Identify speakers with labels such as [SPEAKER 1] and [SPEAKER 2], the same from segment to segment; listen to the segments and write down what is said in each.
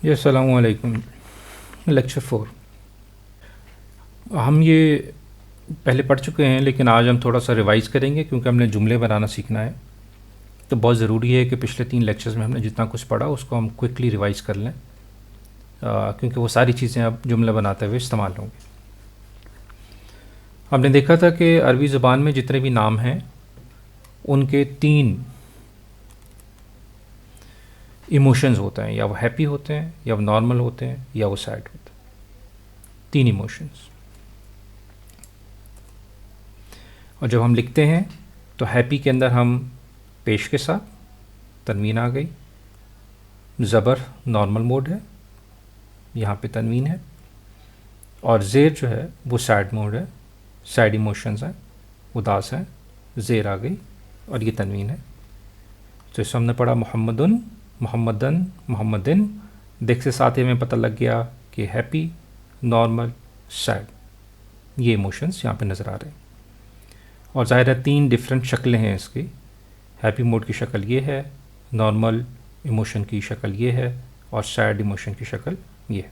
[SPEAKER 1] جی السلام علیکم۔ لیکچر 4 ہم یہ پہلے پڑھ چکے ہیں، لیکن آج ہم تھوڑا سا ریوائز کریں گے کیونکہ ہم نے جملے بنانا سیکھنا ہے۔ تو بہت ضروری ہے کہ پچھلے 3 لیکچرز میں ہم نے جتنا کچھ پڑھا اس کو ہم کوئکلی ریوائز کر لیں، کیونکہ وہ ساری چیزیں اب جملہ بناتے ہوئے استعمال ہوں گی۔ ہم نے دیکھا تھا کہ عربی زبان میں جتنے بھی نام ہیں ان کے 3 ایموشنز ہوتے ہیں، یا وہ ہیپی ہوتے ہیں، یا وہ نارمل ہوتے ہیں، یا وہ سیڈ ہوتے ہیں۔ 3 ایموشنز۔ اور جب ہم لکھتے ہیں تو ہیپی کے اندر ہم پیش کے ساتھ تنوین آ گئی، زبر نارمل موڈ ہے، یہاں پہ تنوین ہے، اور زیر جو ہے وہ سیڈ موڈ ہے، سیڈ ایموشنز ہیں، اداس ہیں، زیر آ گئی اور یہ تنوین ہے۔ تو اس ہم نے پڑھا محمدن، محمدن، محمدن، دیکھ سے ساتھ ہی ہمیں پتہ لگ گیا کہ ہیپی، نارمل، سیڈ، یہ ایموشنز یہاں پہ نظر آ رہے ہیں۔ اور ظاہر ہے 3 ڈفرینٹ شکلیں ہیں اس کی۔ ہیپی موڈ کی شکل یہ ہے، نارمل ایموشن کی شکل یہ ہے، اور سیڈ ایموشن کی شکل یہ ہے۔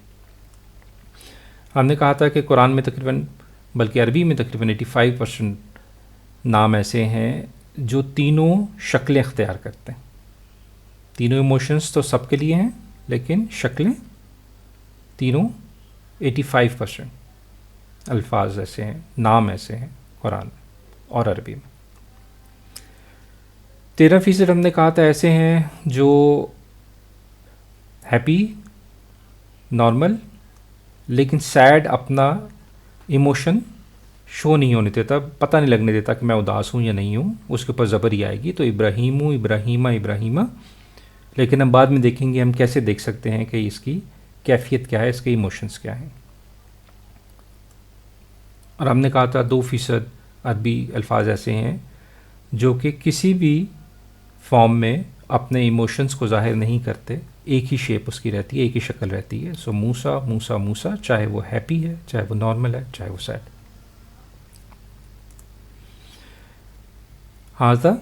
[SPEAKER 1] ہم نے کہا تھا کہ قرآن میں تقریباً، بلکہ عربی میں تقریباً 85% نام ایسے ہیں جو تینوں شکلیں اختیار کرتے ہیں۔ تینوں ایموشنز تو سب کے لیے ہیں، لیکن شکلیں تینوں 85% الفاظ ایسے ہیں، نام ایسے ہیں قرآن میں اور عربی میں۔ 13% ہم نے کہا تھا ایسے ہیں جو ہیپی، نارمل، لیکن سیڈ اپنا ایموشن شو نہیں ہونے دیتا، پتہ نہیں لگنے دیتا کہ میں اداس ہوں یا نہیں ہوں، اس کے اوپر زبر ہی آئے گی۔ تو ابراہیم، ابراہیمہ، ابراہیمہ، لیکن ہم بعد میں دیکھیں گے ہم کیسے دیکھ سکتے ہیں کہ اس کی کیفیت کیا ہے، اس کے ایموشنز کیا ہیں۔ اور ہم نے کہا تھا 2% عربی الفاظ ایسے ہیں جو کہ کسی بھی فارم میں اپنے ایموشنز کو ظاہر نہیں کرتے، ایک ہی شیپ اس کی رہتی ہے، ایک ہی شکل رہتی ہے۔ سو موسیٰ، موسیٰ، موسیٰ، چاہے وہ ہیپی ہے، چاہے وہ نارمل ہے، چاہے وہ سیڈ۔ ہاذا،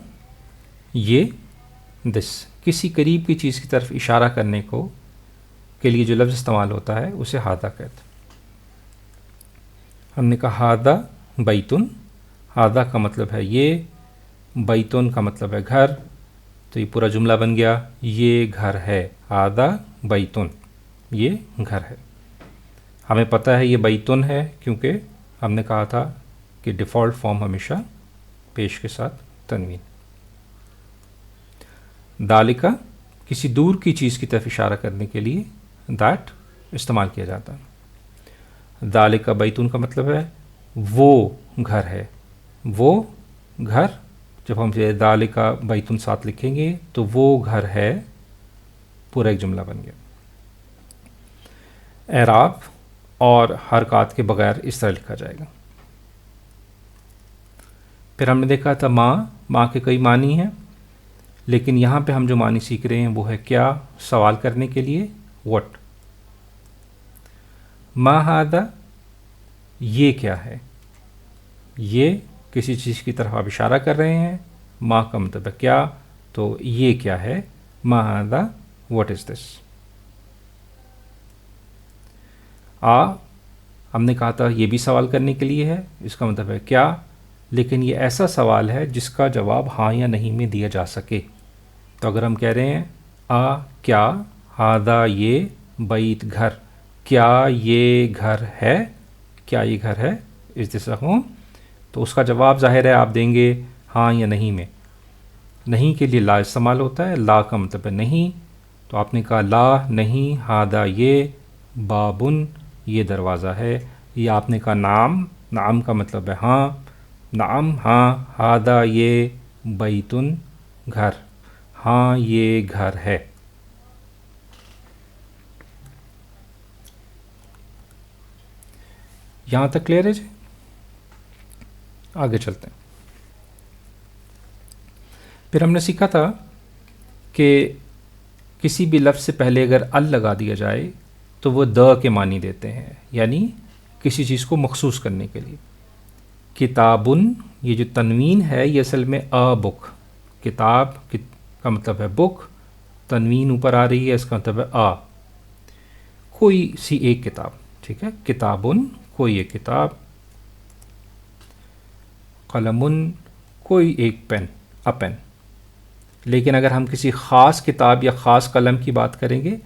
[SPEAKER 1] یہ، دس، کسی قریب کی چیز کی طرف اشارہ کرنے کو کے لیے جو لفظ استعمال ہوتا ہے اسے ہاذا کہتے ہیں۔ ہم نے کہا ہاذا بیتن، ہاذا کا مطلب ہے یہ، بیتن کا مطلب ہے گھر، تو یہ پورا جملہ بن گیا، یہ گھر ہے، ہاذا بیتن، یہ گھر ہے۔ ہمیں پتہ ہے یہ بیتن ہے کیونکہ ہم نے کہا تھا کہ ڈیفالٹ فارم ہمیشہ پیش کے ساتھ تنوین۔ دالکا، کسی دور کی چیز کی طرف اشارہ کرنے کے لیے دیٹ استعمال کیا جاتا ہے۔ دالکا بیتن کا مطلب ہے وہ گھر ہے، وہ گھر، جب ہم دالکا بیتن ساتھ لکھیں گے تو وہ گھر ہے، پورا ایک جملہ بن گیا۔ اعراب اور حرکات کے بغیر اس طرح لکھا جائے گا۔ پھر ہم نے دیکھا تھا ماں، ماں کے کئی معنی ہیں، لیکن یہاں پہ ہم جو معنی سیکھ رہے ہیں وہ ہے کیا، سوال کرنے کے لیے وٹ۔ ما ہاذا، یہ کیا ہے، یہ کسی چیز کی طرف آپ اشارہ کر رہے ہیں، ما کا مطلب ہے کیا، تو یہ کیا ہے، ما ہاذا، واٹ از دس۔ ہم نے کہا تھا یہ بھی سوال کرنے کے لیے ہے، اس کا مطلب ہے کیا، لیکن یہ ایسا سوال ہے جس کا جواب ہاں یا نہیں میں دیا جا سکے۔ تو اگر ہم کہہ رہے ہیں کیا، ہاذا یہ، بیت گھر، کیا یہ گھر ہے، کیا یہ گھر ہے، از دس اے ہوم، تو اس کا جواب ظاہر ہے آپ دیں گے ہاں یا نہیں میں۔ نہیں کے لیے لا استعمال ہوتا ہے، لا کا مطلب ہے نہیں، تو آپ نے کہا لا نہیں، ہاذا یہ، بابن، یہ دروازہ ہے، یا آپ نے کہا نعم، نعم کا مطلب ہے ہاں، نعم ہاں، ہاذا یہ، بیتن گھر، ہاں یہ گھر ہے۔ یہاں تک کلیئر ہے جی؟ آگے چلتے ہیں۔ پھر ہم نے سیکھا تھا کہ کسی بھی لفظ سے پہلے اگر ال لگا دیا جائے تو وہ د کے معنی دیتے ہیں، یعنی کسی چیز کو مخصوص کرنے کے لیے۔ کتابن، یہ جو تنوین ہے یہ اصل میں بک، کتاب کا مطلب ہے بک، تنوین اوپر آ رہی ہے، اس کا مطلب ہے کوئی سی ایک کتاب. ٹھیک ہے, کتابن کوئی ایک کتاب, قلمن کوئی ایک پین, پین. لیکن اگر ہم کسی خاص کتاب یا خاص قلم کی بات کریں گے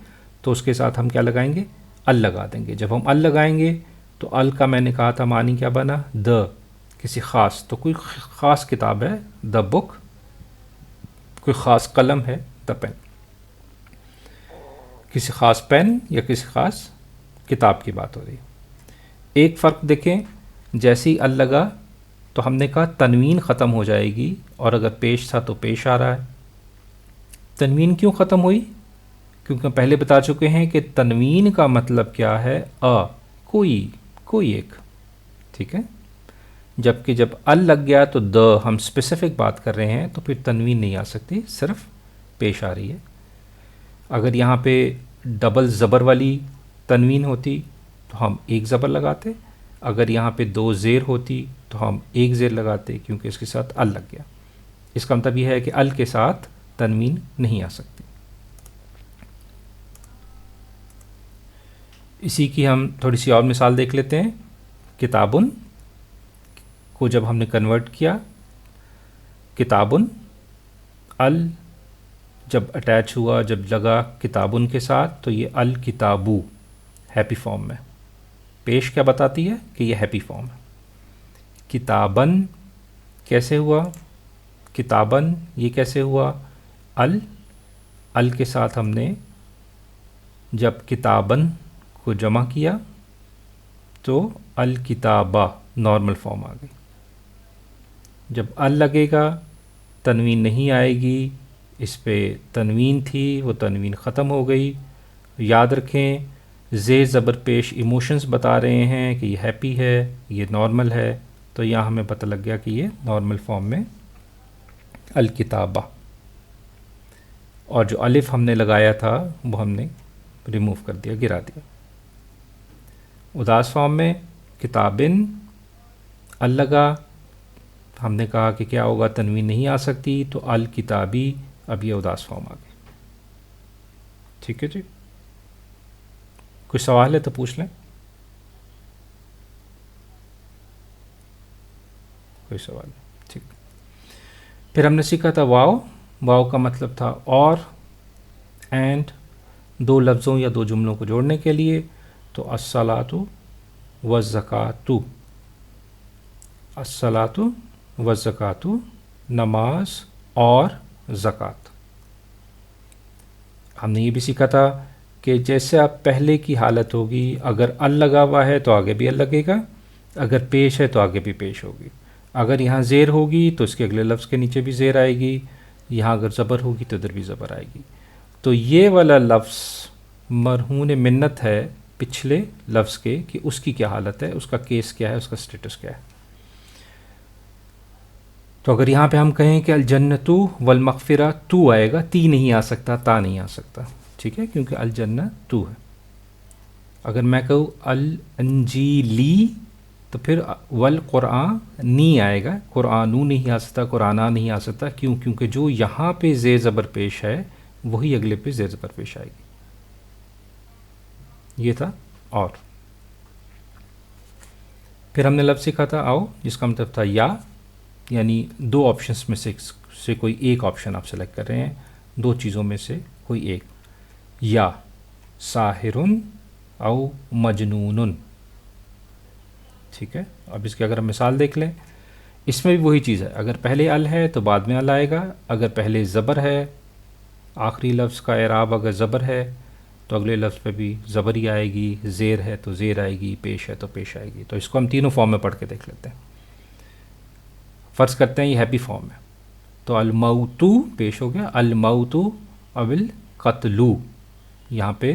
[SPEAKER 1] تو اس کے ساتھ ہم کیا لگائیں گے؟ ال لگا دیں گے. جب ہم ال لگائیں گے تو ال کا میں نے کہا تھا معنی کیا بنا؟ دا, کسی خاص. تو کوئی خاص کتاب ہے دا بک, کوئی خاص قلم ہے دا پین, کسی خاص پین یا کسی خاص کتاب کی بات ہو رہی ہے. ایک فرق دیکھیں, جیسے ہی ال لگا تو ہم نے کہا تنوین ختم ہو جائے گی, اور اگر پیش تھا تو پیش آ رہا ہے. تنوین کیوں ختم ہوئی؟ کیونکہ ہم پہلے بتا چکے ہیں کہ تنوین کا مطلب کیا ہے؟ کوئی ایک. ٹھیک ہے, جبکہ جب ال لگ گیا تو د ہم اسپیسیفک بات کر رہے ہیں تو پھر تنوین نہیں آ سکتی, صرف پیش آ رہی ہے. اگر یہاں پہ ڈبل زبر والی تنوین ہوتی تو ہم ایک زبر لگاتے, اگر یہاں پہ دو زیر ہوتی تو ہم ایک زیر لگاتے, کیونکہ اس کے ساتھ ال لگ گیا. اس کا مطلب یہ ہے کہ ال کے ساتھ تنوین نہیں آ سکتی. اسی کی ہم تھوڑی سی اور مثال دیکھ لیتے ہیں. کتابن کو جب ہم نے کنورٹ کیا, کتابن, ال جب اٹیچ ہوا, جب لگا کتابن کے ساتھ, تو یہ الکتابو ہیپی فارم میں. پیش کیا بتاتی ہے؟ کہ یہ ہیپی فارم ہے. کتابن کیسے ہوا؟ کتابن یہ کیسے ہوا؟ ال کے ساتھ ہم نے جب کتابن کو جمع کیا تو الکتابہ نارمل فارم آ گئی. جب ال لگے گا تنوین نہیں آئے گی, اس پہ تنوین تھی وہ تنوین ختم ہو گئی. یاد رکھیں, زیر زبر پیش ایموشنز بتا رہے ہیں کہ یہ ہیپی ہے, یہ نارمل ہے, تو یہاں ہمیں پتہ لگ گیا کہ یہ نارمل فارم میں الکتابہ. اور جو الف ہم نے لگایا تھا وہ ہم نے ریموو کر دیا, گرا دیا. اداس فارم میں کتابن ال لگا, ہم نے کہا کہ کیا ہوگا؟ تنوین نہیں آ سکتی, تو الکتابی, اب یہ اداس فارم آ گئی. ٹھیک ہے جی, کچھ سوال ہے تو پوچھ لیں. کوئی سوال نہیں؟ ٹھیک. پھر ہم نے سیکھا تھا واو. واو کا مطلب تھا اور, اینڈ, دو لفظوں یا دو جملوں کو جوڑنے کے لیے. تو الصلاۃ والزکوٰۃ, الصلاۃ والزکوٰۃ, نماز اور زکوٰۃ. ہم نے یہ بھی سیکھا تھا کہ جیسے آپ پہلے کی حالت ہوگی, اگر ال لگا ہوا ہے تو آگے بھی ال لگے گا, اگر پیش ہے تو آگے بھی پیش ہوگی. اگر یہاں زیر ہوگی تو اس کے اگلے لفظ کے نیچے بھی زیر آئے گی, یہاں اگر زبر ہوگی تو ادھر بھی زبر آئے گی. تو یہ والا لفظ مرہون منت ہے پچھلے لفظ کے, کہ اس کی کیا حالت ہے, اس کا کیس کیا ہے, اس کا سٹیٹس کیا ہے. تو اگر یہاں پہ ہم کہیں کہ الجنت والمغفرہ, تو آئے گا, تی نہیں آ سکتا, تا نہیں آ سکتا. ٹھیک ہے, کیونکہ الجنت تو ہے. اگر میں کہوں الانجیلی تو پھر والقرآن نی آئے گا, قرآنو نہیں آ سکتا, قرآنہ نہیں آ سکتا. کیوں؟ کیونکہ جو یہاں پہ زیر زبر پیش ہے وہی اگلے پہ زیر زبر پیش آئے گی. یہ تھا. اور پھر ہم نے لفظ سیکھا تھا آؤ, جس کا مطلب تھا یا, یعنی دو آپشنس میں سے کوئی ایک آپشن آپ سلیکٹ کر رہے ہیں, دو چیزوں میں سے کوئی ایک. یا ساحرن او مجنون. ٹھیک ہے, اب اس کی اگر ہم مثال دیکھ لیں, اس میں بھی وہی چیز ہے. اگر پہلے ال ہے تو بعد میں ال آئے گا, اگر پہلے زبر ہے, آخری لفظ کا اعراب اگر زبر ہے تو اگلے لفظ پہ بھی زبر ہی آئے گی, زیر ہے تو زیر آئے گی, پیش ہے تو پیش آئے گی. تو اس کو ہم تینوں فارم میں پڑھ کے دیکھ لیتے ہیں. فرض کرتے ہیں یہ ہیپی فارم ہے, تو الموتو پیش ہو گیا, الموتو اول قتلو, یہاں پہ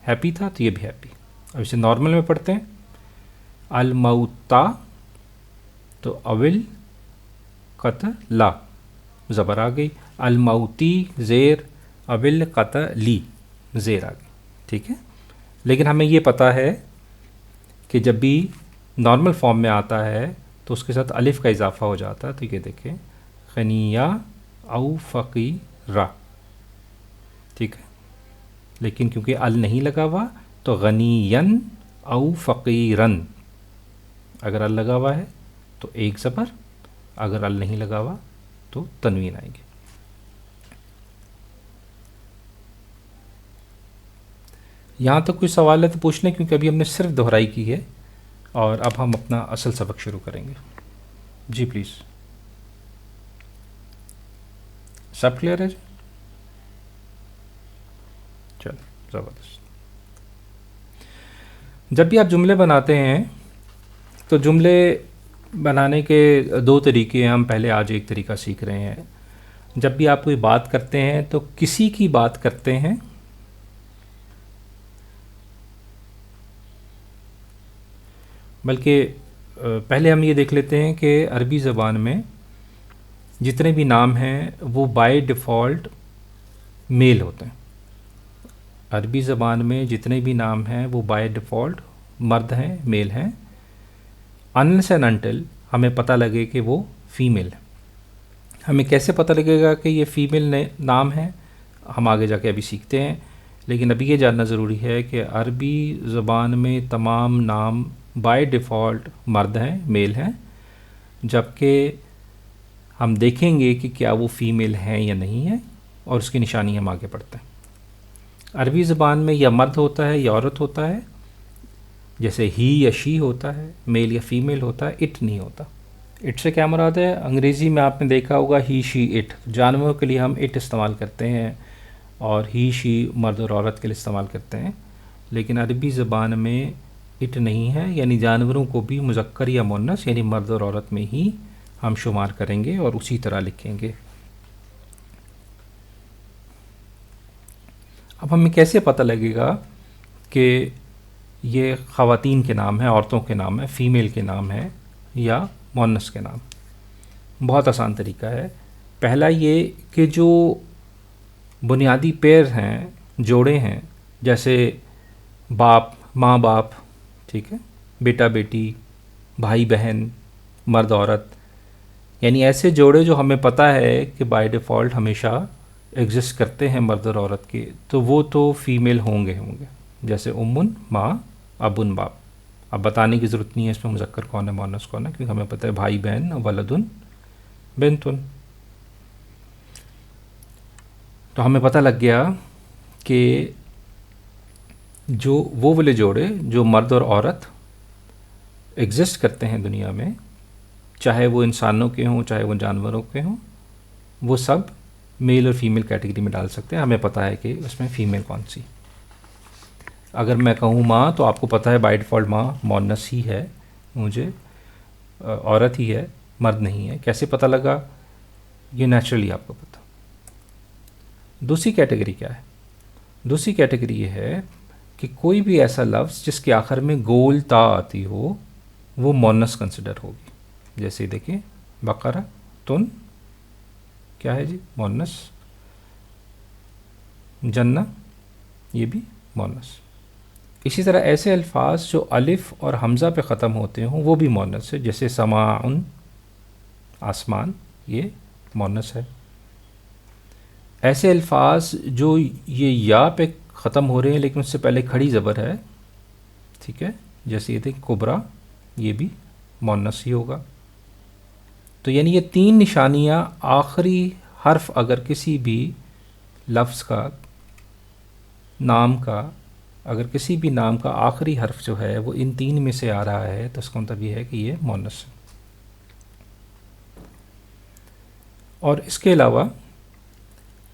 [SPEAKER 1] ہیپی تھا تو یہ بھی ہیپی. اب اسے نارمل میں پڑھتے ہیں, الموتا تو اول قتلا, زبر آ گئی, الموتی زیر, اول قتلی, زیر آ گئی. ٹھیک ہے, لیکن ہمیں یہ پتہ ہے کہ جب بھی نارمل فارم میں آتا ہے تو اس کے ساتھ الف کا اضافہ ہو جاتا ہے. تو یہ دیکھیں, غنیہ او فقیرہ. ٹھیک ہے, لیکن کیونکہ ال نہیں لگا ہوا تو غنین او فقیرن، اگر ال لگا ہوا ہے تو ایک زبر، اگر ال نہیں لگا ہوا تو تنوین آئے گی. یہاں تک کوئی سوال ہے تو پوچھ لیں، کیونکہ ابھی ہم نے صرف دہرائی کی ہے اور اب ہم اپنا اصل سبق شروع کریں گے. جی پلیز. سب کلیئر ہے جی؟ چلو زبردست. جب بھی آپ جملے بناتے ہیں تو جملے بنانے کے دو طریقے ہیں. ہم پہلے آج ایک طریقہ سیکھ رہے ہیں. جب بھی آپ کوئی بات کرتے ہیں تو کسی کی بات کرتے ہیں بلکہ پہلے ہم یہ دیکھ لیتے ہیں کہ عربی زبان میں جتنے بھی نام ہیں وہ بائی ڈیفالٹ میل ہوتے ہیں. عربی زبان میں جتنے بھی نام ہیں وہ بائی ڈیفالٹ مرد ہیں، میل ہیں، انلیس اینڈ انٹل ہمیں پتہ لگے کہ وہ فیمیل ہے. ہمیں کیسے پتہ لگے گا کہ یہ فیمیل نام ہے، ہم آگے جا کے ابھی سیکھتے ہیں. لیکن ابھی یہ جاننا ضروری ہے کہ عربی زبان میں تمام نام بائی ڈیفالٹ مرد ہیں، میل ہیں، جبکہ ہم دیکھیں گے کہ کیا وہ فیمیل ہیں یا نہیں ہیں، اور اس کی نشانی ہم آگے پڑھتے ہیں. عربی زبان میں یا مرد ہوتا ہے یا عورت ہوتا ہے، جیسے ہی یا شی ہوتا ہے، میل یا فیمیل ہوتا ہے، اٹ نہیں ہوتا. اٹ سے کیا مراد ہے؟ انگریزی میں آپ نے دیکھا ہوگا ہی شی اٹ، جانوروں کے لیے ہم اٹ استعمال کرتے ہیں اور ہی شی مرد اور عورت کے لیے استعمال کرتے ہیں. لیکن عربی زبان میں اٹ نہیں ہے، یعنی جانوروں کو بھی مذکر یا مؤنث یعنی مرد اور عورت میں ہی ہم شمار کریں گے اور اسی طرح لکھیں گے. اب ہمیں کیسے پتہ لگے گا کہ یہ خواتین کے نام ہیں، عورتوں کے نام ہیں، فیمیل کے نام ہیں یا مؤنث کے نام؟ بہت آسان طریقہ ہے. پہلا یہ کہ جو بنیادی پیر ہیں، جوڑے ہیں، جیسے باپ، ماں باپ، ٹھیک ہے، بیٹا بیٹی، بھائی بہن، مرد عورت، یعنی ایسے جوڑے جو ہمیں پتہ ہے کہ بائی ڈیفالٹ ہمیشہ ایگزسٹ کرتے ہیں مرد اور عورت کے، تو وہ تو فیمیل ہوں گے. جیسے امن ماں، ابن باپ. اب بتانے کی ضرورت نہیں ہے اس میں مذکر کون ہے مؤنث کون ہے، کیونکہ ہمیں پتہ ہے بھائی بہن، ولدن بنتن. تو ہمیں پتہ لگ گیا کہ جو وہ والے جوڑے جو مرد اور عورت ایگزسٹ کرتے ہیں دنیا میں، چاہے وہ انسانوں کے ہوں چاہے وہ جانوروں کے ہوں، وہ سب میل اور فیمیل کیٹیگری میں ڈال سکتے ہیں. ہمیں پتہ ہے کہ اس میں فیمیل کون سی. اگر میں کہوں ماں تو آپ کو پتہ ہے بائی ڈیفالٹ ماں مؤنث ہی ہے، مجھے عورت ہی ہے، مرد نہیں ہے. کیسے پتہ لگا؟ یہ نیچرلی آپ کو پتہ. دوسری کیٹیگری کیا ہے؟ دوسری کیٹیگری یہ ہے کہ کوئی بھی ایسا لفظ جس کے آخر میں گول تا آتی ہو وہ مؤنث کنسیڈر ہوگی. جیسے دیکھیں بقرہ تن کیا ہے جی؟ مؤنث. جنہ یہ بھی مؤنث. اسی طرح ایسے الفاظ جو الف اور حمزہ پہ ختم ہوتے ہوں وہ بھی مؤنث ہے، جیسے سماعن، آسمان، یہ مؤنث ہے. ایسے الفاظ جو یہ یا پہ ختم ہو رہے ہیں لیکن اس سے پہلے کھڑی زبر ہے، ٹھیک ہے، جیسے یہ دیکھ کبرا، یہ بھی مؤنث ہی ہوگا. تو یعنی یہ تین نشانیاں آخری حرف اگر کسی بھی لفظ کا، نام کا، اگر کسی بھی نام کا آخری حرف جو ہے وہ ان تین میں سے آ رہا ہے تو اس کا مطلب یہ ہے کہ یہ مؤنث ہے. اور اس کے علاوہ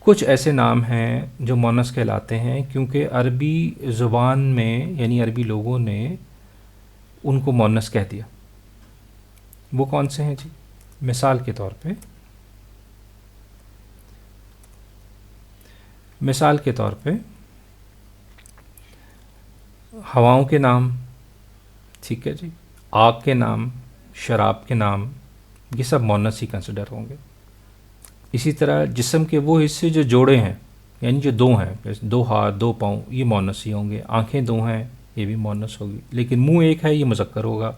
[SPEAKER 1] کچھ ایسے نام ہیں جو مؤنث کہلاتے ہیں کیونکہ عربی زبان میں یعنی عربی لوگوں نے ان کو مؤنث کہہ دیا. وہ کون سے ہیں جی؟ مثال کے طور پہ ہواؤں کے نام، ٹھیک ہے جی، آگ کے نام، شراب کے نام، یہ سب مؤنث ہی کنسیڈر ہوں گے. اسی طرح جسم کے وہ حصے جو جوڑے ہیں، یعنی جو دو ہیں، جیسے دو ہاتھ، دو پاؤں، یہ مؤنث ہی ہوں گے. آنکھیں دو ہیں، یہ بھی مؤنث ہوگی. لیکن منہ ایک ہے، یہ مذکر ہوگا.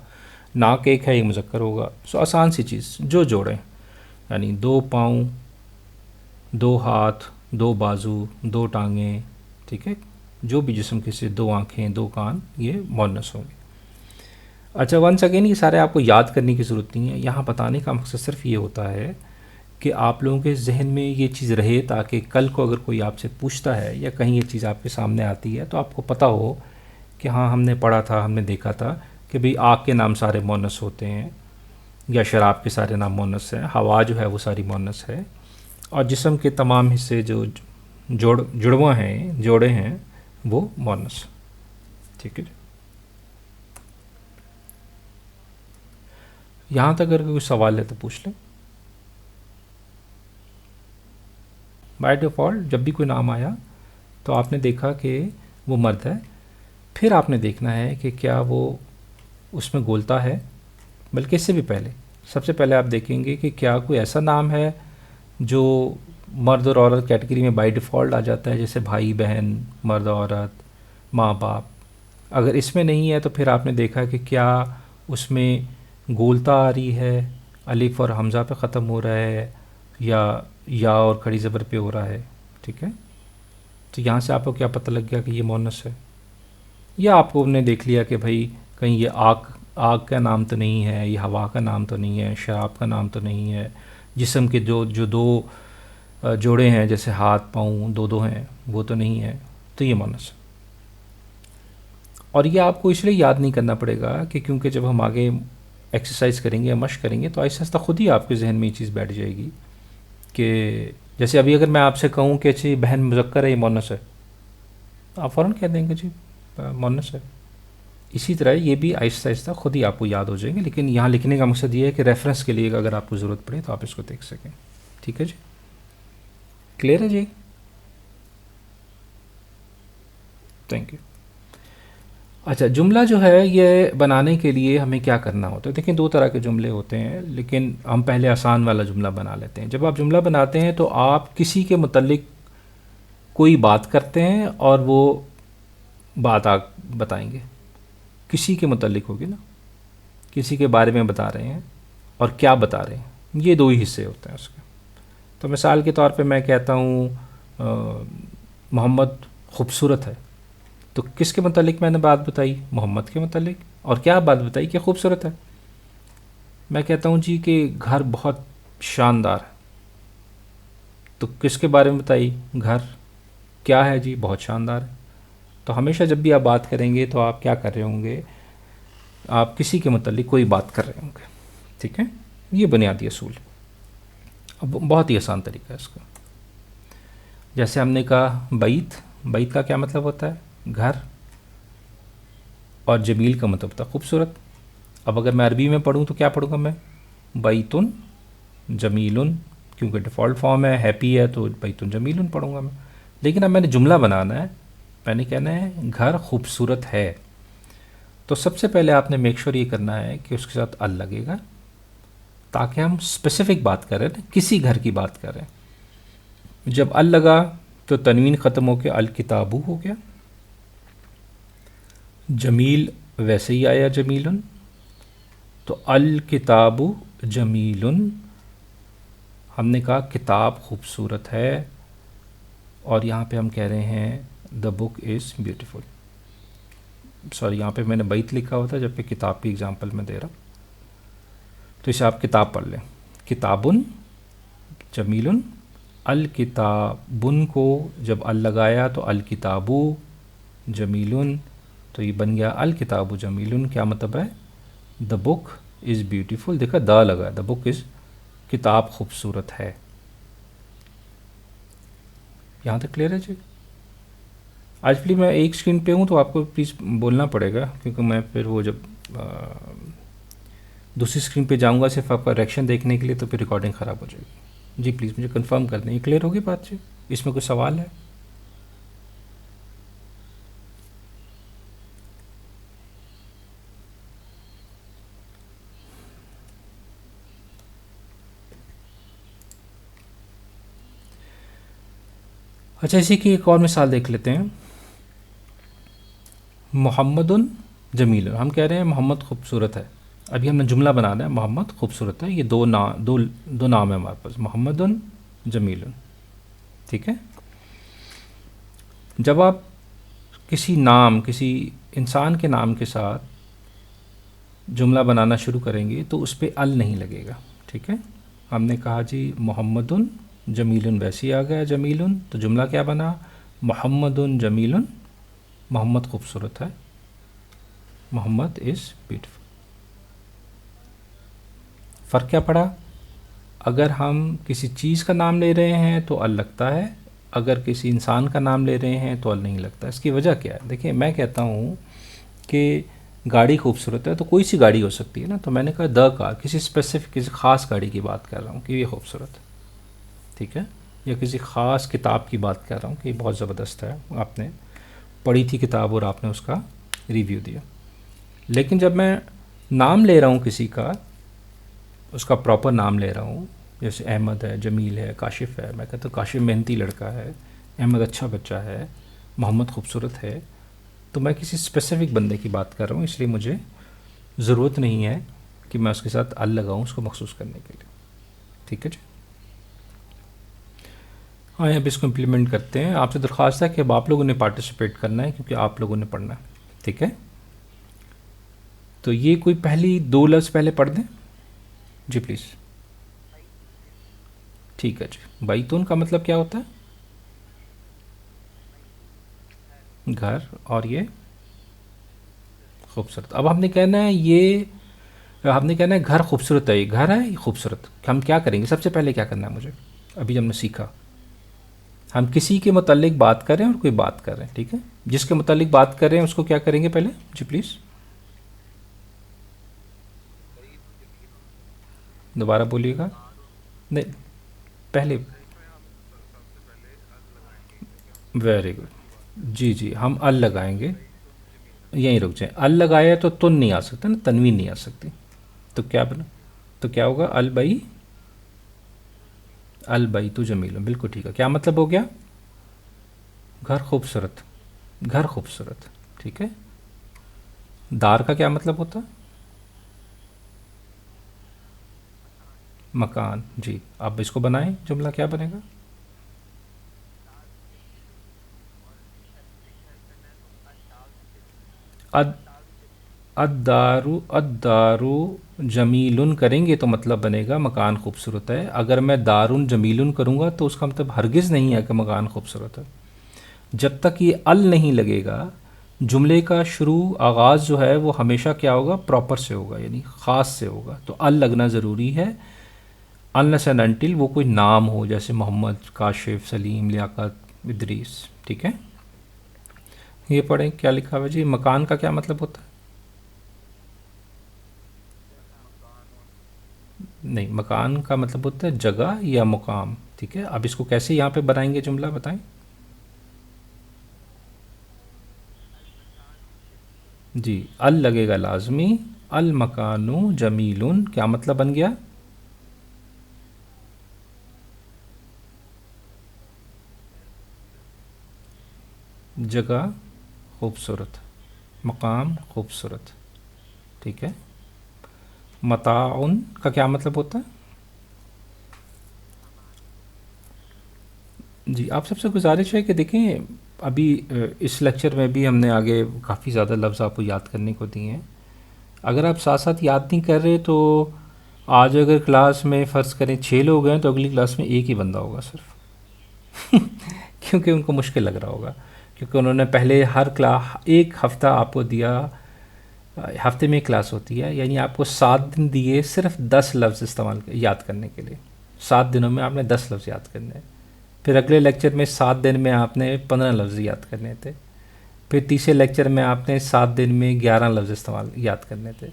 [SPEAKER 1] ناک ایک ہے، یہ مذکر ہوگا. سو آسان سی چیز، جو جوڑے، یعنی دو پاؤں، دو ہاتھ، دو بازو، دو ٹانگیں، ٹھیک ہے، جو بھی جسم کے سے 2 آنکھیں 2 کان یہ مونس ہوں گے. اچھا ونس اگین یہ سارے آپ کو یاد کرنے کی ضرورت نہیں ہے. یہاں بتانے کا مقصد صرف یہ ہوتا ہے کہ آپ لوگوں کے ذہن میں یہ چیز رہے تاکہ کل کو اگر کوئی آپ سے پوچھتا ہے یا کہیں یہ چیز آپ کے سامنے آتی ہے تو آپ کو پتہ ہو کہ ہاں ہم نے پڑھا تھا، ہم نے دیکھا تھا کہ بھئی آگ کے نام سارے مونس ہوتے ہیں یا شراب کے سارے نام مونس ہیں، ہوا جو ہے وہ ساری مونس ہے، اور جسم کے تمام حصے جو جڑواں ہیں، جوڑے ہیں، وہ مونس. ٹھیک ہے جی. یہاں تک اگر کوئی سوال ہے تو پوچھ لیں. بائی ڈیفالٹ جب بھی کوئی نام آیا تو آپ نے دیکھا کہ وہ مرد ہے، پھر آپ نے دیکھنا ہے کہ کیا وہ اس میں گولتا ہے. بلکہ اس سے بھی پہلے سب سے پہلے آپ دیکھیں گے کہ کیا کوئی ایسا نام ہے جو مرد اور عورت کیٹیگری میں بائی ڈیفالٹ آ جاتا ہے، جیسے بھائی بہن، مرد عورت، ماں باپ. اگر اس میں نہیں ہے تو پھر آپ نے دیکھا کہ کیا اس میں گولتا آ رہی ہے، الف اور حمزہ پہ ختم ہو رہا ہے، یا اور کھڑی زبر پہ ہو رہا ہے. ٹھیک ہے. تو یہاں سے آپ کو کیا پتہ لگ گیا کہ یہ مونس ہے. یا آپ کو نے دیکھ لیا کہ بھائی کہیں یہ آگ کا نام تو نہیں ہے، یہ ہوا کا نام تو نہیں ہے، شراب کا نام تو نہیں ہے، جسم کے جو 2 جوڑے ہیں جیسے ہاتھ پاؤں 2 ہیں وہ تو نہیں ہے، تو یہ مونس ہے. اور یہ آپ کو اس لیے یاد نہیں کرنا پڑے گا کہ کیونکہ جب ہم آگے ایکسرسائز کریں گے یا مشق کریں گے تو آہستہ آہستہ خود ہی آپ کے ذہن میں یہ چیز بیٹھ جائے گی کہ جیسے ابھی اگر میں آپ سے کہوں کہ اچھی بہن مذکر ہے، یہ مونس ہے، آپ فوراً کہہ دیں گے جی مونس ہے. اسی طرح یہ بھی آہستہ آہستہ خود ہی آپ کو یاد ہو جائیں گے. لیکن یہاں لکھنے کا مقصد یہ ہے کہ ریفرنس کے لیے اگر آپ کو ضرورت پڑے تو آپ اس کو دیکھ سکیں. ٹھیک ہے جی. کلیئر ہے جی. Thank you. اچھا جملہ جو ہے یہ بنانے کے لیے ہمیں کیا کرنا ہوتا ہے؟ دیکھیں 2 طرح کے جملے ہوتے ہیں، لیکن ہم پہلے آسان والا جملہ بنا لیتے ہیں. جب آپ جملہ بناتے ہیں تو آپ کسی کے متعلق کوئی بات کرتے ہیں اور وہ بات آپ بتائیں گے. کسی کے متعلق ہوگی نا، کسی کے بارے میں بتا رہے ہیں اور کیا بتا رہے ہیں، یہ 2 ہی حصے ہوتے ہیں اس کے. تو مثال کے طور پہ میں کہتا ہوں محمد خوبصورت ہے، تو کس کے متعلق میں نے بات بتائی؟ محمد کے متعلق. اور کیا بات بتائی؟ کہ خوبصورت ہے. میں کہتا ہوں جی کہ گھر بہت شاندار ہے، تو کس کے بارے میں بتائی؟ گھر. کیا ہے جی؟ بہت شاندار ہے. تو ہمیشہ جب بھی آپ بات کریں گے تو آپ کیا کر رہے ہوں گے؟ آپ کسی کے متعلق کوئی بات کر رہے ہوں گے. ٹھیک ہے. یہ بنیادی اصول. اب بہت ہی آسان طریقہ ہے اس کا. جیسے ہم نے کہا بیت کا کیا مطلب ہوتا ہے؟ گھر. اور جمیل کا مطلب ہوتا ہے خوبصورت. اب اگر میں عربی میں پڑھوں تو کیا پڑھوں گا میں؟ بیتن جمیلن، کیونکہ ڈیفالٹ فارم ہے، ہیپی ہے تو بیتن جمیلن پڑھوں گا میں. لیکن اب میں نے جملہ بنانا ہے، میں نے کہنا ہے گھر خوبصورت ہے. تو سب سے پہلے آپ نے میک شور یہ کرنا ہے کہ اس کے ساتھ ال لگے گا، تاکہ ہم اسپیسیفک بات کریں، کسی گھر کی بات کریں. جب ال لگا تو تنوین ختم ہو کے الکتابو ہو گیا. جمیل ویسے ہی آیا جمیلن، تو الکتابو جمیلن. ہم نے کہا کتاب خوبصورت ہے، اور یہاں پہ ہم کہہ رہے ہیں دا بک از بیوٹیفل. سوری یہاں پہ میں نے بیت لکھا ہوتا ہے جبکہ کتاب کی اگزامپل میں دے رہا ہوں، تو اسے آپ کتاب پڑھ لیں. کتابن جمیلن. الکتابن کو جب ال لگایا تو الکتابو جمیلن، تو یہ بن گیا الکتاب جمیلن. کیا مطلب ہے؟ دا بک از بیوٹیفل. دیکھا دا لگا، دا بک از، کتاب خوبصورت ہے. یہاں تک کلیئر ہے جی؟ آج فلی میں ایک اسکرین پہ ہوں تو آپ کو پلیز بولنا پڑے گا، کیونکہ میں پھر وہ جب دوسری اسکرین پہ جاؤں گا صرف آپ کا ریئیکشن دیکھنے کے لیے تو پھر ریکارڈنگ خراب ہو جائے گی. جی پلیز مجھے کنفرم کر دیں. یہ کلیئر ہوگی بات جی؟ اس میں کوئی سوال ہے؟ اچھا اسی کی ایک اور مثال دیکھ لیتے ہیں. محمد جمیل. ہم کہہ رہے ہیں محمد خوبصورت ہے. ابھی ہم نے جملہ بنانا ہے محمد خوبصورت ہے. یہ دو نام ہے ہمارے پاس، محمد جمیل. ٹھیک ہے. جب آپ کسی نام، کسی انسان کے نام کے ساتھ جملہ بنانا شروع کریں گے تو اس پہ ال نہیں لگے گا. ٹھیک ہے، ہم نے کہا جی محمد جمیل، ویسے ہی آ گیا جمیل، تو جملہ کیا بنا؟ محمد جمیل، محمد خوبصورت ہے، محمد از بیوٹیفل. فرق کیا پڑا؟ اگر ہم کسی چیز کا نام لے رہے ہیں تو ال لگتا ہے، اگر کسی انسان کا نام لے رہے ہیں تو ال نہیں لگتا. اس کی وجہ کیا ہے؟ دیکھیں، میں کہتا ہوں کہ گاڑی خوبصورت ہے تو کوئی سی گاڑی ہو سکتی ہے نا، تو میں نے کہا دا کار، کسی اسپیسیفک، کسی خاص گاڑی کی بات کر رہا ہوں کہ یہ خوبصورت ہے. ٹھیک ہے، یا کسی خاص کتاب کی بات کر رہا ہوں کہ یہ بہت زبردست ہے، آپ نے پڑھی تھی کتاب اور آپ نے اس کا ریویو دیا. لیکن جب میں نام لے رہا ہوں کسی کا، اس کا پراپر نام لے رہا ہوں، جیسے احمد ہے، جمیل ہے، کاشف ہے، میں کہتا ہوں کاشف محنتی لڑکا ہے، احمد اچھا بچہ ہے، محمد خوبصورت ہے، تو میں کسی اسپیسیفک بندے کی بات کر رہا ہوں، اس لیے مجھے ضرورت نہیں ہے کہ میں اس کے ساتھ ال لگاؤں اس کو مخصوص کرنے کے لیے. ٹھیک ہے جی، ہاں اب اس کو امپلیمنٹ کرتے ہیں. آپ سے درخواست ہے کہ اب آپ لوگوں نے پارٹیسپیٹ کرنا ہے کیونکہ آپ لوگوں نے پڑھنا ہے. ٹھیک ہے، تو یہ کوئی پہلی دو لفظ پہلے پڑھ دیں جی پلیز. ٹھیک ہے جی. بیتون کا مطلب کیا ہوتا ہے؟ گھر. اور یہ خوبصورت. اب ہم نے کہنا ہے یہ، ہم نے کہنا ہے گھر خوبصورت ہے، یہ گھر ہے یہ خوبصورت. ہم کیا کریں گے؟ سب سے پہلے کیا کرنا ہے مجھے؟ ابھی ہم نے سیکھا ہم کسی کے متعلق بات کریں اور کوئی بات کریں. ٹھیک ہے، جس کے متعلق بات کر رہے ہیں اس کو کیا کریں گے پہلے جی پلیز؟ دوبارہ بولیے گا. نہیں، پہلے. Very good. جی جی، ہم ال لگائیں گے. یہیں رک جائیں. ال لگایا تو تن نہیں آ سکتا نا، تنوین نہیں آ سکتی. تو کیا بنا؟ تو کیا ہوگا؟ البئی، البئی تو جمیل. بالکل ٹھیک ہے. کیا مطلب ہو گیا؟ گھر خوبصورت. گھر خوبصورت. ٹھیک ہے. دار کا کیا مطلب ہوتا ہے؟ مکان. جی، اب اس کو بنائیں، جملہ کیا بنے گا؟ اد الدارو الدارو جمیل کریں گے تو مطلب بنے گا مکان خوبصورت ہے. اگر میں دارن جمیل کروں گا تو اس کا مطلب ہرگز نہیں ہے کہ مکان خوبصورت ہے. جب تک یہ ال نہیں لگے گا، جملے کا شروع آغاز جو ہے وہ ہمیشہ کیا ہوگا؟ پراپر سے ہوگا، یعنی خاص سے ہوگا. تو ال لگنا ضروری ہے unless and until وہ کوئی نام ہو، جیسے محمد، کاشف، سلیم، لیاقت، ادریس. ٹھیک ہے، یہ پڑھیں کیا لکھا ہوا جی. مکان کا کیا مطلب ہوتا ہے؟ نہیں، مکان کا مطلب ہوتا ہے جگہ یا مقام. ٹھیک ہے، اب اس کو کیسے یہاں پہ بنائیں گے جملہ بتائیں. جی، ال لگے گا لازمی. المکانو جمیل کیا مطلب بن گیا؟ جگہ خوبصورت، مقام خوبصورت. ٹھیک ہے. متاعن کا کیا مطلب ہوتا ہے؟ جی، آپ سب سے گزارش ہے کہ دیکھیں ابھی اس لیکچر میں بھی ہم نے آگے کافی زیادہ لفظ آپ کو یاد کرنے کو دیے ہیں. اگر آپ ساتھ ساتھ یاد نہیں کر رہے تو آج اگر کلاس میں فرض کریں 6 لوگ ہیں تو اگلی کلاس میں ایک ہی بندہ ہوگا صرف. کیونکہ ان کو مشکل لگ رہا ہوگا، کیونکہ انہوں نے پہلے ہر کلاس ایک ہفتہ آپ کو دیا. ہفتے میں ایک کلاس ہوتی ہے، یعنی آپ کو 7 دن دیے صرف 10 لفظ استعمال یاد کرنے کے لیے. 7 دنوں میں آپ نے 10 لفظ یاد کرنے ہیں. پھر اگلے لیکچر میں 7 دن میں آپ نے 15 لفظ یاد کرنے تھے. پھر تیسرے لیکچر میں آپ نے 7 دن میں 11 لفظ استعمال یاد کرنے تھے.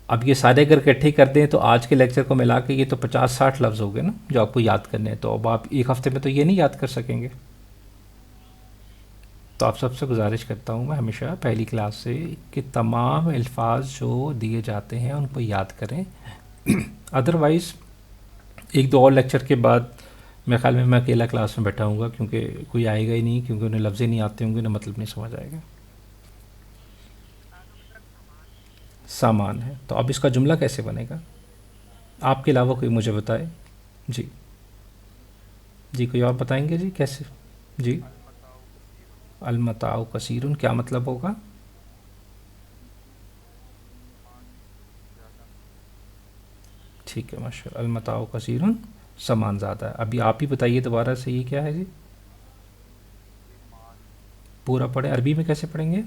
[SPEAKER 1] اب یہ سارے اگر اکٹھے کر دیں تو آج کے لیکچر کو ملا کے یہ تو 50-60 لفظ ہو گئے نا جو آپ کو یاد کرنے ہیں. تو اب آپ ایک ہفتے میں تو یہ نہیں یاد کر سکیں گے. تو آپ سب سے گزارش کرتا ہوں میں ہمیشہ پہلی کلاس سے کہ تمام الفاظ جو دیے جاتے ہیں ان کو یاد کریں. ادروائز ایک دو اور لیکچر کے بعد میرے خیال میں اکیلا کلاس میں بیٹھا ہوں گا، کیونکہ کوئی آئے گا ہی نہیں، کیونکہ انہیں لفظ ہی نہیں آتے ہوں گے، انہیں مطلب نہیں سمجھ آئے گا. سامان ہے. تو اب اس کا جملہ کیسے بنے گا؟ آپ کے علاوہ کوئی مجھے بتائے. جی جی، کوئی اور بتائیں گے جی کیسے؟ جی المتاع کثیر کیا مطلب ہوگا؟ ٹھیک ہے ماشاء اللہ، المتاع کثیر سامان زیادہ ہے. ابھی آپ ہی بتائیے دوبارہ سے یہ کیا ہے جی؟ پورا پڑھیں. عربی میں کیسے پڑھیں گے؟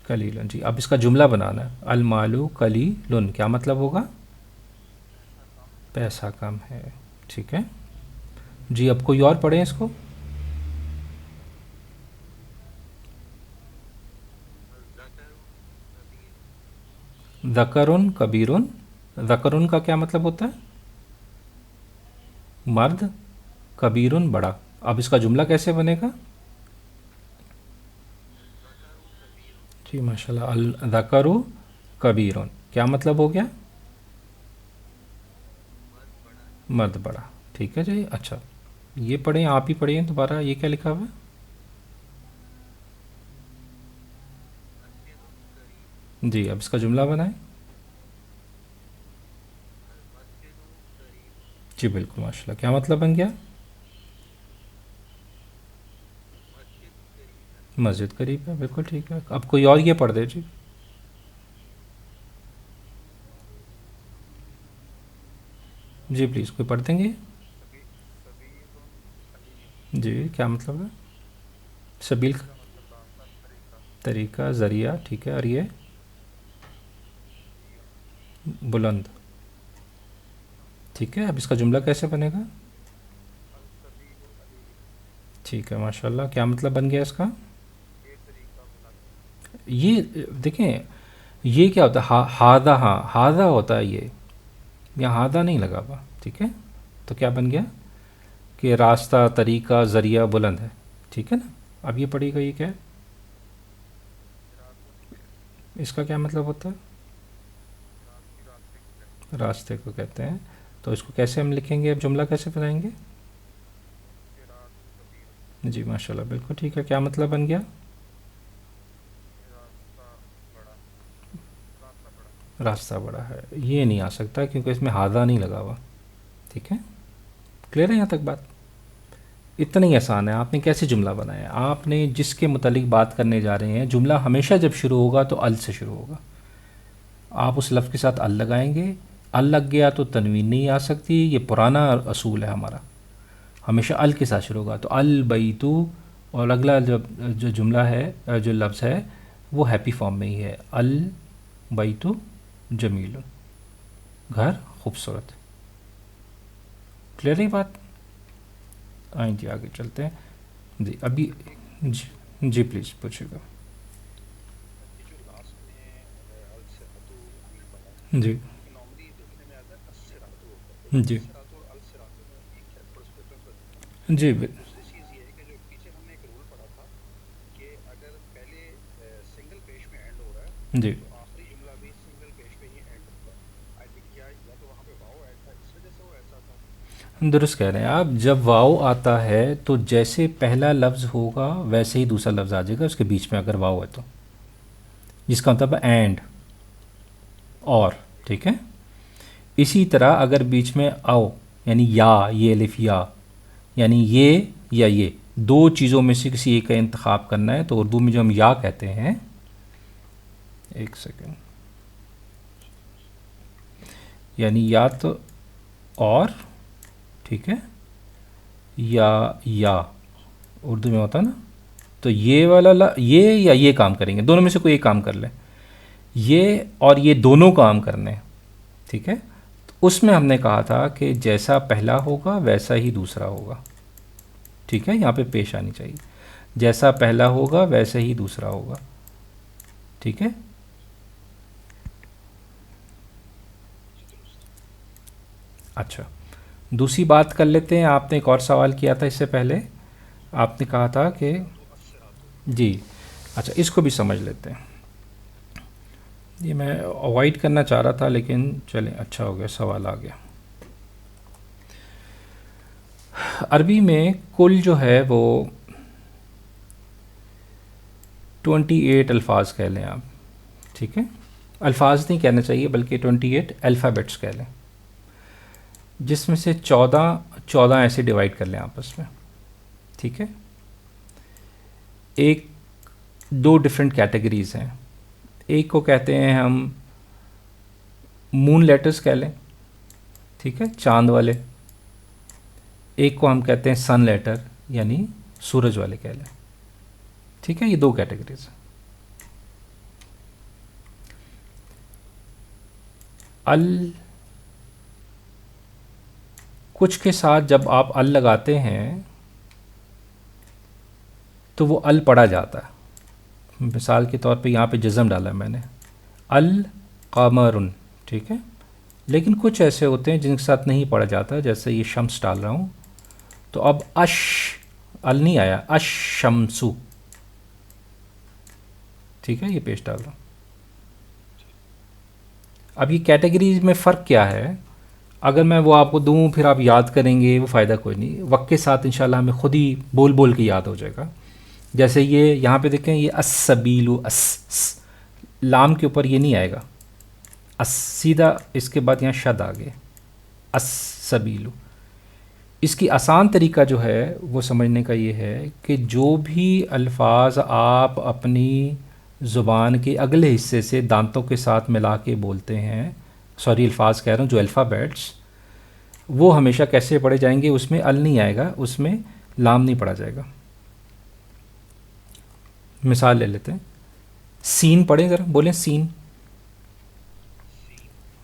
[SPEAKER 1] قلیلن. جی اب اس کا جملہ بنانا ہے. المال قلیل کیا مطلب ہوگا؟ پیسہ کم ہے. ٹھیک ہے جی. اب کوئی اور پڑھیں اس کو. ذکرن کبیرن. ذکرن کا کیا مطلب ہوتا ہے؟ مرد. کبیرن بڑا. اب اس کا جملہ کیسے بنے گا؟ جی ماشاء اللہ. الذکر کبیرن کیا مطلب ہو گیا؟ مرد بڑا. ٹھیک ہے جی. اچھا یہ پڑھیں، آپ ہی پڑھیں دوبارہ. یہ کیا لکھا ہوا ہے؟ جی اب اس کا جملہ بنائیں. جی بالکل ماشاء اللہ. کیا مطلب بن گیا؟ مسجد قریب ہے. بالکل ٹھیک ہے. اب کوئی اور یہ پڑھ دے جی. جی پلیز کوئی پڑھ دیں گے. جی کیا مطلب ہے؟ سبیل کا طریقہ، ذریعہ. ٹھیک ہے. اور یہ بلند. ٹھیک ہے. اب اس کا جملہ کیسے بنے گا؟ ٹھیک ہے ماشاء اللہ. کیا مطلب بن گیا اس کا؟ یہ دیکھیں یہ کیا ہوتا ہے؟ ہادہ. ہاں ہادہ ہوتا ہے یہ. یہاں ہادہ نہیں لگا ہوا. ٹھیک ہے. تو کیا بن گیا کہ راستہ، طریقہ، ذریعہ بلند ہے. ٹھیک ہے نا. اب یہ پڑھی گئی کیا ہے؟ اس کا کیا مطلب ہوتا ہے؟ راستے کو کہتے ہیں. تو اس کو کیسے ہم لکھیں گے؟ اب جملہ کیسے بنائیں گے؟ جی ماشاء اللہ بالکل ٹھیک ہے. کیا مطلب بن گیا؟ راستہ بڑا ہے. یہ نہیں آ سکتا کیونکہ اس میں ہادہ نہیں لگا ہوا. ٹھیک ہے. کلیئر ہے یہاں تک بات؟ اتنا ہی آسان ہے. آپ نے کیسے جملہ بنایا ہے؟ آپ نے جس کے متعلق بات کرنے جا رہے ہیں، جملہ ہمیشہ جب شروع ہوگا تو ال سے شروع ہوگا. آپ اس لفظ کے ساتھ ال لگائیں گے. ال لگ گیا تو تنوین نہیں آ سکتی. یہ پرانا اصول ہے ہمارا. ہمیشہ ال کے ساتھ شروع ہوگا. تو البیتو. اور اگلا جو جملہ ہے، جو لفظ ہے وہ ہیپی فارم میں ہی ہے. البیتو جمیل. گھر خوبصورت. کلیئر ہے بات؟ آئیں جی آگے چلتے ہیں. جی ابھی جی پلیز پوچھے گا. جی جی جی جی درست کہہ رہے ہیں آپ. جب واؤ آتا ہے تو جیسے پہلا لفظ ہوگا ویسے ہی دوسرا لفظ آ جائے گا اس کے بیچ میں، اگر واؤ ہے تو، جس کا مطلب ہے اینڈ، اور. ٹھیک ہے. اسی طرح اگر بیچ میں آؤ یعنی یا، یہ الف یا، یعنی یہ یا یہ دو چیزوں میں سے کسی ایک کا انتخاب کرنا ہے، تو اردو میں جو ہم یا کہتے ہیں، ایک سیکنڈ، یعنی یا تو اور. ٹھیک ہے. یا اردو میں ہوتا ہے نا. تو یہ والا یہ یا یہ کام کریں گے، دونوں میں سے کوئی ایک کام کر لیں. یہ اور یہ دونوں کام کرنے. ٹھیک ہے. تو اس میں ہم نے کہا تھا کہ جیسا پہلا ہوگا ویسا ہی دوسرا ہوگا. ٹھیک ہے. یہاں پہ پیش آنی چاہیے. جیسا پہلا ہوگا ویسا ہی دوسرا ہوگا. ٹھیک ہے. اچھا دوسری بات کر لیتے ہیں. آپ نے ایک اور سوال کیا تھا اس سے پہلے. آپ نے کہا تھا کہ جی اچھا اس کو بھی سمجھ لیتے ہیں. یہ میں اوائڈ کرنا چاہ رہا تھا لیکن چلیں اچھا ہو گیا سوال آ گیا. عربی میں کل جو ہے وہ 28 الفاظ کہہ لیں آپ. ٹھیک ہے. الفاظ نہیں کہنا چاہیے بلکہ 28 الفابیٹس کہہ لیں، جس میں سے 14 ایسے ڈیوائڈ کر لیں آپس میں. ٹھیک ہے. ایک دو ڈفرینٹ کیٹیگریز ہیں. ایک کو کہتے ہیں ہم مون لیٹرز کہہ لیں, ٹھیک ہے, چاند والے. ایک کو ہم کہتے ہیں سن لیٹر یعنی سورج والے کہہ لیں. ٹھیک ہے, یہ دو کیٹیگریز ہیں. ال کچھ کے ساتھ جب آپ ال لگاتے ہیں تو وہ ال پڑھا جاتا ہے. مثال کے طور پہ یہاں پہ جزم ڈالا ہے میں نے, القمرن, ٹھیک ہے. لیکن کچھ ایسے ہوتے ہیں جن کے ساتھ نہیں پڑھا جاتا, جیسے یہ شمس ڈال رہا ہوں تو اب ال نہیں آیا, الشمسو, ٹھیک ہے, یہ پیش ڈال رہا ہوں. اب یہ کیٹیگریز میں فرق کیا ہے, اگر میں وہ آپ کو دوں پھر آپ یاد کریں گے, وہ فائدہ کوئی نہیں. وقت کے ساتھ انشاءاللہ ہمیں خود ہی بول بول کے یاد ہو جائے گا. جیسے یہ یہاں پہ دیکھیں, یہ السبیلو, لام کے اوپر یہ نہیں آئے گا, سیدھا اس کے بعد یہاں شد آگے, السبیلو. اس کی آسان طریقہ جو ہے وہ سمجھنے کا یہ ہے کہ جو بھی الفاظ آپ اپنی زبان کے اگلے حصے سے دانتوں کے ساتھ ملا کے بولتے ہیں, الفاظ کہہ رہا ہوں, جو الفابیٹس, وہ ہمیشہ کیسے پڑھے جائیں گے, اس میں ال نہیں آئے گا, اس میں لام نہیں پڑھا جائے گا. مثال لے لیتے ہیں, سین پڑھیں ذرا, بولیں سین.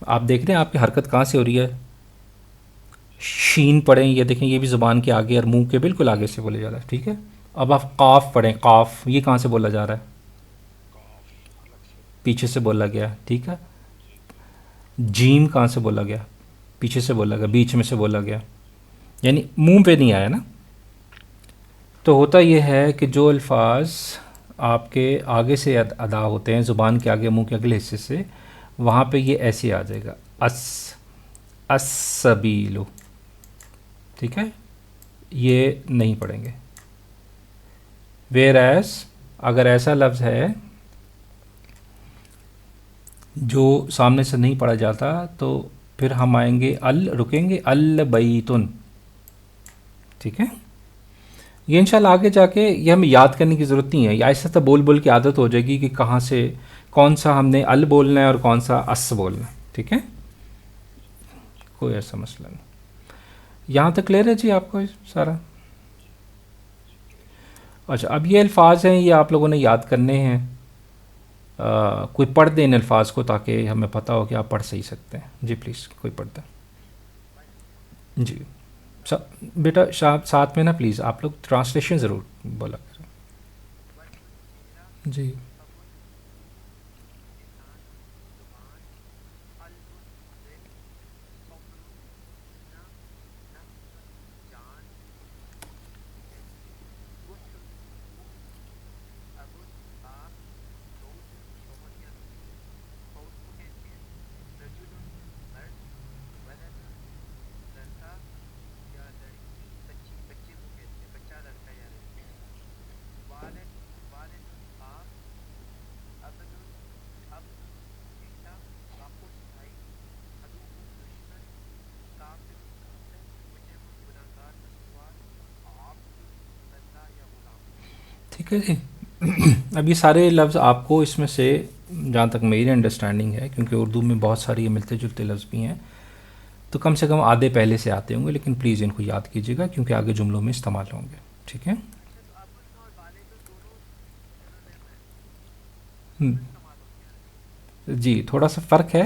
[SPEAKER 1] آپ دیکھ رہے ہیں آپ کی حرکت کہاں سے ہو رہی ہے. شین پڑھیں, یہ دیکھیں یہ بھی زبان کے آگے اور منہ کے بالکل آگے سے بولے جا رہا ہے, ٹھیک ہے. اب آپ قاف پڑھیں, قاف, یہ کہاں سے بولا جا رہا ہے, پیچھے سے بولا گیا, ٹھیک ہے. جیم کہاں سے بولا گیا, پیچھے سے بولا گیا, بیچ میں سے بولا گیا, یعنی منہ پہ نہیں آیا نا. تو ہوتا یہ ہے کہ جو الفاظ آپ کے آگے سے ادا ہوتے ہیں, زبان کے آگے منہ کے اگلے حصے سے, وہاں پہ یہ ایسے آ جائے گا, السبیلو, ٹھیک ہے. یہ نہیں پڑھیں گے. ویئر ایز اگر ایسا لفظ ہے جو سامنے سے نہیں پڑھا جاتا تو پھر ہم آئیں گے رکیں گے, البیتن, ٹھیک ہے. یہ انشاءاللہ آگے جا کے یہ ہمیں یاد کرنے کی ضرورت نہیں ہے, یہ ایسا تو بول بول کی عادت ہو جائے گی کہ کہاں سے کون سا ہم نے ال بولنا ہے اور کون سا اس بولنا ہے, ٹھیک ہے. کوئی ایسا مسئلہ نہیں. یہاں تک کلیئر ہے جی آپ کو سارا. اچھا, اب یہ الفاظ ہیں, یہ آپ لوگوں نے یاد کرنے ہیں. کوئی پڑھ دیں ان الفاظ کو تاکہ ہمیں پتہ ہو کہ آپ پڑھ صحیح سکتے ہیں. جی پلیز کوئی پڑھ دیں. جی بیٹا ساتھ میں نا پلیز آپ لوگ ٹرانسلیشن ضرور بولا کریں. جی ٹھیک ہے جی. اب یہ سارے لفظ آپ کو اس میں سے جہاں تک میری انڈرسٹینڈنگ ہے, کیونکہ اردو میں بہت ساری ملتے جلتے لفظ بھی ہیں, تو کم سے کم آدھے پہلے سے آتے ہوں گے, لیکن پلیز ان کو یاد کیجیے گا کیونکہ آگے جملوں میں استعمال ہوں گے, ٹھیک ہے. جی تھوڑا سا فرق ہے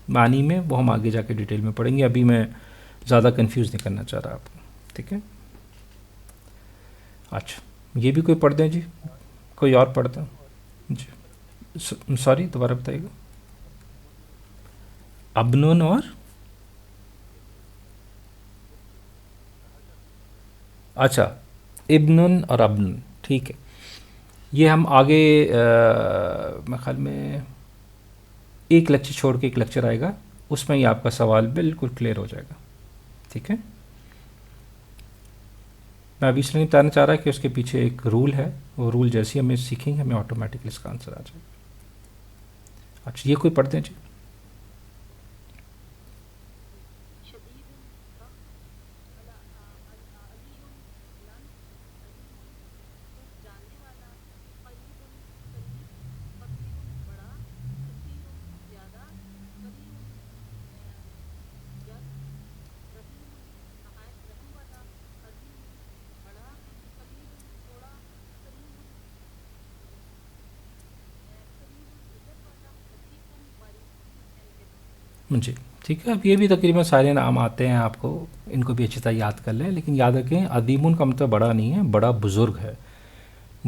[SPEAKER 1] معنی میں, وہ ہم آگے جا کے ڈیٹیل میں پڑھیں گے. ابھی میں زیادہ کنفیوز نہیں کرنا چاہ رہا آپ کو, ٹھیک ہے. اچھا, یہ بھی کوئی پڑھ دیں جی, کوئی اور پڑھ دیں. جی سوری دوبارہ بتائیے گا. ابنون اور اچھا, ابن اور ابن, ٹھیک ہے. یہ ہم آگے میں خیال میں ایک لیکچر چھوڑ کے ایک لیکچر آئے گا, اس میں ہی آپ کا سوال بالکل کلیئر ہو جائے گا, ٹھیک ہے. میں ابھی اس لیے بتانا چاہ رہا کہ اس کے پیچھے ایک رول ہے, وہ رول جیسے ہمیں سیکھیں گے ہمیں آٹومیٹکلی اس کا آنسر آ جائے گا. اچھا, یہ کوئی پڑھ دیں جی. جی ٹھیک ہے. اب یہ بھی تقریباً سارے نام آتے ہیں آپ کو، ان کو بھی اچھی طرح یاد کر لیں. لیکن یاد رکھیں عظیم کا مطلب بڑا نہیں ہے، بڑا بزرگ ہے.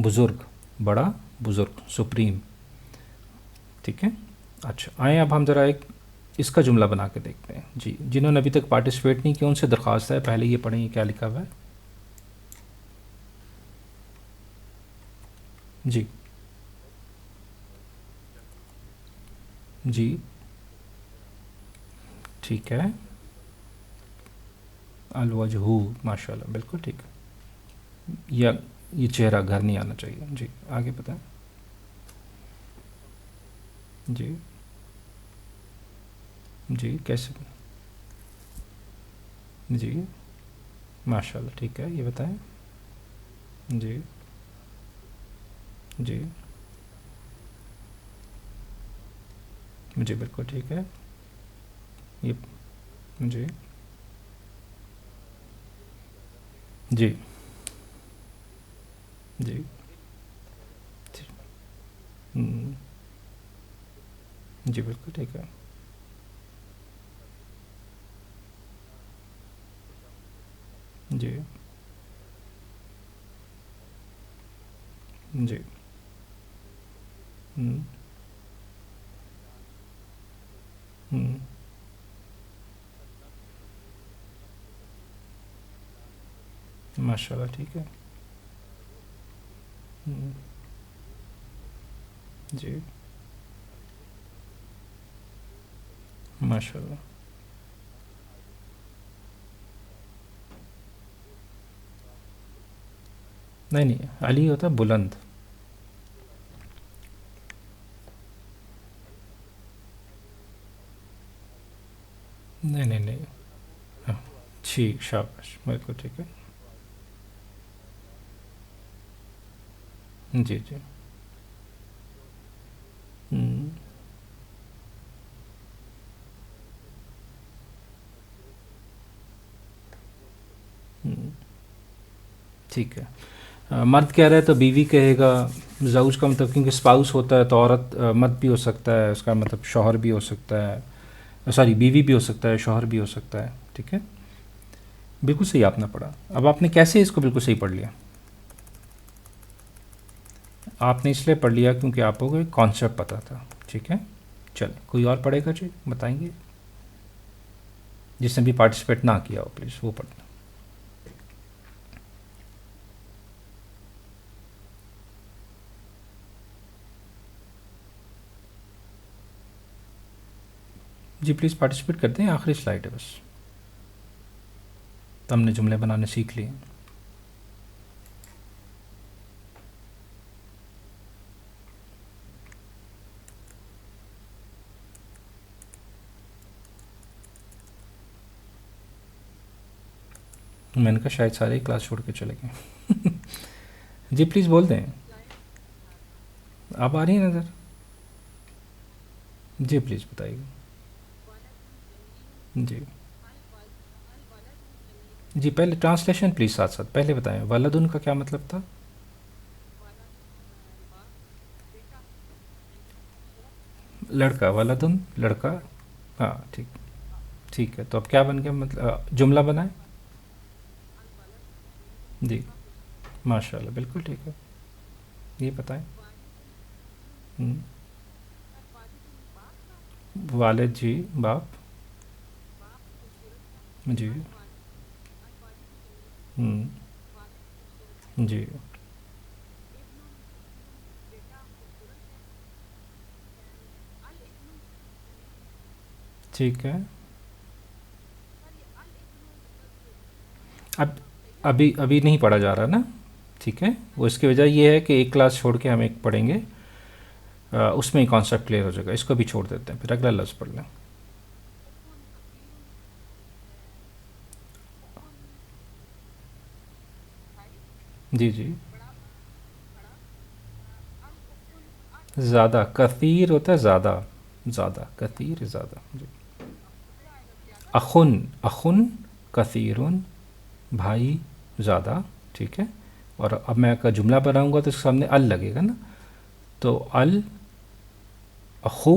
[SPEAKER 1] بزرگ، بڑا بزرگ، سپریم. ٹھیک ہے. اچھا آئیں اب ہم ذرا ایک اس کا جملہ بنا کے دیکھتے ہیں. جی جنہوں نے ابھی تک پارٹیسپیٹ نہیں کیا ان سے درخواست ہے پہلے یہ پڑھیں یہ کیا لکھا ہوا ہے. جی جی ٹھیک ہے. الوجہ، ماشاء اللہ بالکل ٹھیک ہے. یا یہ چہرہ گھر نہیں آنا چاہیے. جی آگے بتائیں. جی جی کیسے؟ جی ماشاء اللہ ٹھیک ہے. یہ بتائیں. جی جی جی بالکل ٹھیک ہے. یہ جی جی جی ہم، جی بالکل ٹھیک ہے. جی جی ہم، ہم، ماشاء اللہ ٹھیک ہے. ہم، جی ماشاء اللہ. نہیں نہیں علی ہوتا ہے بلند. نہیں نہیں نہیں. ہاں ٹھیک، شاباش بالکل ٹھیک ہے. جی جی ہم، ہم، ٹھیک ہے. مرد کہہ رہا ہے تو بیوی کہے گا. زوج کا مطلب کیونکہ اسپاؤس ہوتا ہے تو عورت مرد بھی ہو سکتا ہے، اس کا مطلب شوہر بھی ہو سکتا ہے، سوری بیوی بھی ہو سکتا ہے، شوہر بھی ہو سکتا ہے. ٹھیک ہے. بالکل صحیح آپ نے پڑھا. اب آپ نے کیسے اس کو بالکل صحیح پڑھ لیا؟ آپ نے اس لیے پڑھ لیا کیونکہ آپ کو ایک کانسیپٹ پتہ تھا. ٹھیک ہے. چلیں کوئی اور پڑھے گا جی، بتائیں گے جس نے بھی پارٹیسپیٹ نہ کیا ہو پلیز وہ پڑھنا. جی پلیز پارٹیسپیٹ کرتے ہیں. آخری سلائڈ ہے بس، تو ہم نے جملے بنانے سیکھ لیے. میں نے کہا شاید سارے ہی کلاس چھوڑ کے چلے گئے. جی پلیز بول دیں. آپ آ رہی ہیں نظر؟ جی پلیز بتائیے. جی جی پہلے ٹرانسلیشن پلیز ساتھ ساتھ پہلے بتائیں. ولدن کا کیا مطلب تھا؟ لڑکا. ولدن لڑکا. ہاں ٹھیک. ٹھیک ہے تو اب کیا بن گیا مطلب جملہ بنائیں. جی ماشاء اللہ بالکل ٹھیک ہے. یہ بتائیں. ہم، والد جی باپ. جی ہم، جی ٹھیک ہے. اب ابھی نہیں پڑھا جا رہا نا. ٹھیک ہے. وہ اس کی وجہ یہ ہے کہ ایک کلاس چھوڑ کے ہم ایک پڑھیں گے، اس میں ہی کانسیپٹ کلیئر ہو جائے گا. اس کو بھی چھوڑ دیتے ہیں پھر اگلا لفظ پڑھ لیں. جی جی زیادہ. کثیر ہوتا ہے زیادہ. زیادہ کثیر زیادہ. جی اخن. اخن کثیرن بھائی زیادہ. ٹھیک ہے. اور اب میں کا جملہ بناؤں گا تو اس کے سامنے ال لگے گا نا. تو ال اخو